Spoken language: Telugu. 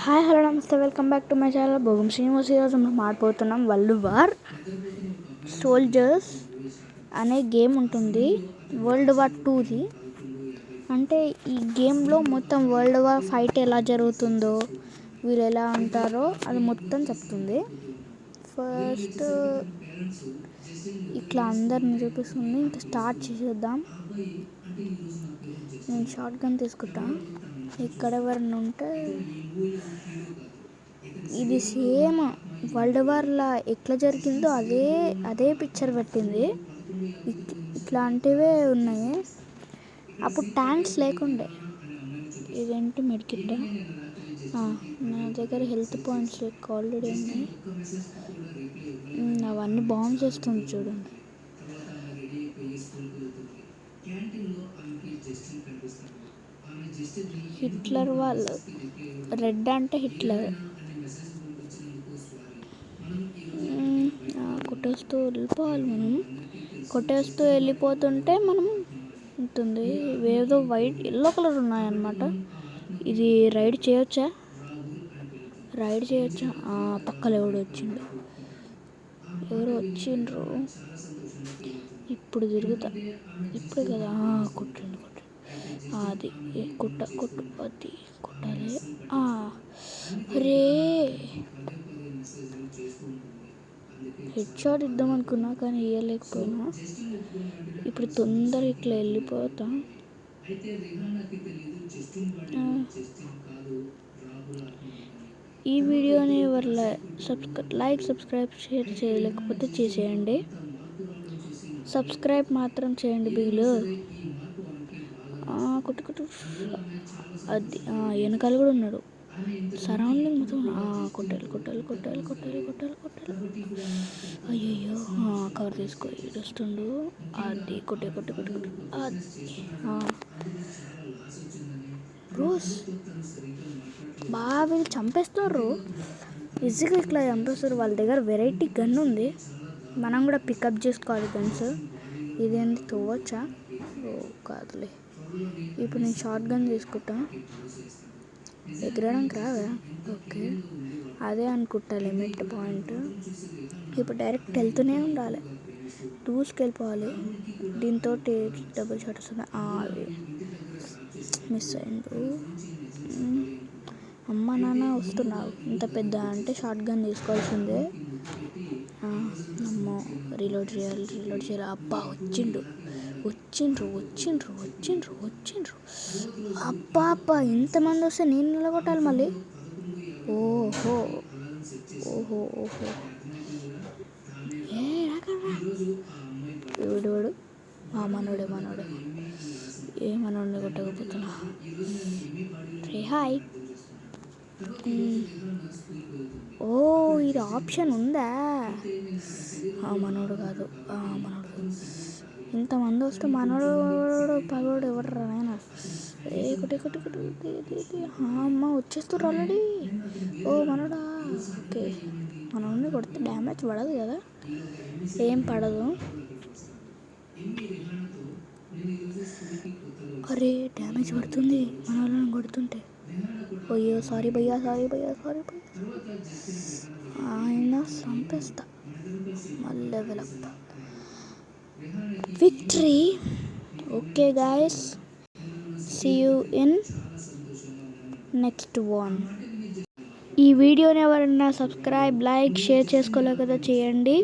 Hi hello namaste welcome back to my channel Bhogam Srinivas. ఈరోజు మనం ఆడిపోతున్నాం వరల్డ్ వార్ సోల్జర్స్ అనే గేమ్ ఉంటుంది. వరల్డ్ వార్ 2ది. అంటే ఈ గేమ్లో మొత్తం వరల్డ్ వార్ ఫైట్ ఎలా జరుగుతుందో, వీళ్ళు ఎలా ఉంటారో అది మొత్తం చెప్తుంది. ఫస్ట్ ఇట్లా అందరిని చూపిస్తుంది. ఇంకా స్టార్ట్ చేసేద్దాం. నేను షార్ట్ గన్ తీసుకుంటా. ఇక్కడ ఎవరైనా ఉంటే ఇది సేమ్ వరల్డ్ వార్లా ఎట్లా జరిగిందో అదే పిక్చర్ పెట్టింది. ఇట్లాంటివే ఉన్నాయి. అప్పుడు ట్యాంక్స్ లేకుండే. ఇదేంటి మెడికిట్? నా దగ్గర హెల్త్ పాయింట్స్ ఎక్కువ ఆల్రెడీ ఉన్నాయి. అవన్నీ బాంబ్స్ వేస్తుంది చూడండి. హిట్లర్ వాళ్ళు, రెడ్ అంటే హిట్లర్. కొట్టేస్తూ వెళ్ళిపోవాలి. మనం కొట్టేస్తూ వెళ్ళిపోతుంటే మనం ఉంటుంది. ఏదో వైట్ ఎల్లో కలర్ ఉన్నాయన్నమాట. ఇది రైడ్ చేయొచ్చా? పక్కన ఎవరు వచ్చిండ్రు. ఇప్పుడు తిరుగుతా. ఇప్పుడు కదా కొట్టండి. అది కొట్టు అది కొట్టాలి. అరే హెడ్ షాట్ ఇద్దాం అనుకున్నా కానీ ఇవ్వలేకపోయినా. ఇప్పుడు తొందరగా ఇట్లా వెళ్ళిపోతా. ఈ వీడియోని ఎవరు లైక్ సబ్స్క్రైబ్ షేర్ చేయలేకపోతే చేసేయండి. సబ్స్క్రైబ్ మాత్రం చేయండి బిగులు. కొట్టు అది వెనకాల కూడా ఉన్నాడు. సరౌండింగ్ మొత్తం కొట్టాలి. అయ్యయ్యో కవర్ తీసుకో. వస్తుండు. అది కొట్టు అది బ్రోస్ బాగా వీళ్ళు చంపేస్తున్నారు. ఈజీగా ఇట్లా చంపేస్తారు. వాళ్ళ దగ్గర వెరైటీ గన్ ఉంది. మనం కూడా పికప్ చేసుకోవాలి గన్స్. ఇదేంటి తవ్వచ్చా? కాదులే. ఇప్పుడు నేను షార్ట్ గన్ తీసుకుంటా. ఎగరడానికి రాదా? ఓకే, అదే అనుకుంటా లిమిట్ పాయింట్. ఇప్పుడు డైరెక్ట్ వెళ్తూనే ఉండాలి. దూసుకెళ్ళిపోవాలి. దీంతో డబుల్ షాట్ వస్తుంది. అది మిస్ అయిండు. అమ్మ నాన్న వస్తున్నారు. ఇంత పెద్ద అంటే షార్ట్ గన్ తీసుకోవాల్సిందే. అమ్మో రీలోడ్ చేయాలి. అబ్బా వచ్చిండ్రు. అబ్బా ఇంతమంది వస్తే నేను నిలబొట్టాలి మళ్ళీ. ఓహో వీడు మనోడే ఏ మనోడిని కొట్టకపోతున్నా. హాయ్. ఇది ఆప్షన్ ఉందా? మనోడు కాదు. ఇంతమంది వస్తే మనోడు పగోడు ఎవరు రాయన. కొట్టి అమ్మ వచ్చేస్తారు ఆల్రెడీ. మనోడా. ఓకే, మనోడిని కొడితే డ్యామేజ్ పడదు కదా? ఏం పడదు. అరే డ్యామేజ్ పడుతుంది మన వాళ్ళని కొడుతుంటే. అయ్యో సారీ భయ్యా. ఆయన చంపేస్తా. మళ్ళీ develop victory. Okay guys, see you in next one. ఈ వీడియోని ఎవరైనా సబ్స్క్రైబ్ లైక్ షేర్ చేసుకోలేక చేయండి.